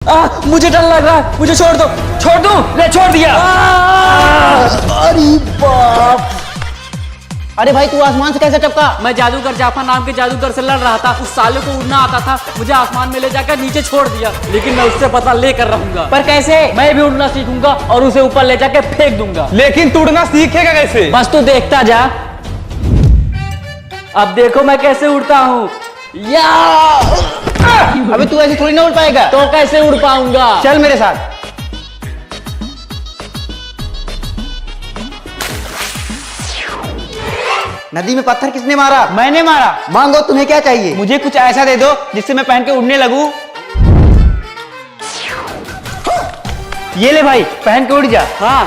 मुझे डर लग रहा है, मुझे छोड़ दो। छोड़ दूं? ले छोड़ दिया। अरे बाप। अरे भाई तू आसमान से कैसे टपका? मैं जादूगर जाफर नाम के जादूगर से लड़ रहा था। उस साले को उड़ना आता था, मुझे आसमान में ले जाकर नीचे छोड़ दिया, लेकिन मैं उससे पता लेकर रहूंगा। पर कैसे? मैं भी उड़ना सीखूंगा और उसे ऊपर ले जाकर फेंक दूंगा। लेकिन तू उड़ना सीखेगा कैसे? बस तू देखता जा। अब देखो मैं कैसे उड़ता हूँ। या अबे तू ऐसे थोड़ी ना उड़ पाएगा। तो कैसे उड़ पाऊंगा? चल मेरे साथ। नदी में पत्थर किसने मारा? मैंने मारा। मांगो, तुम्हें क्या चाहिए? मुझे कुछ ऐसा दे दो जिससे मैं पहन के उड़ने लगूं। ये ले भाई, पहन के उड़ जा। हाँ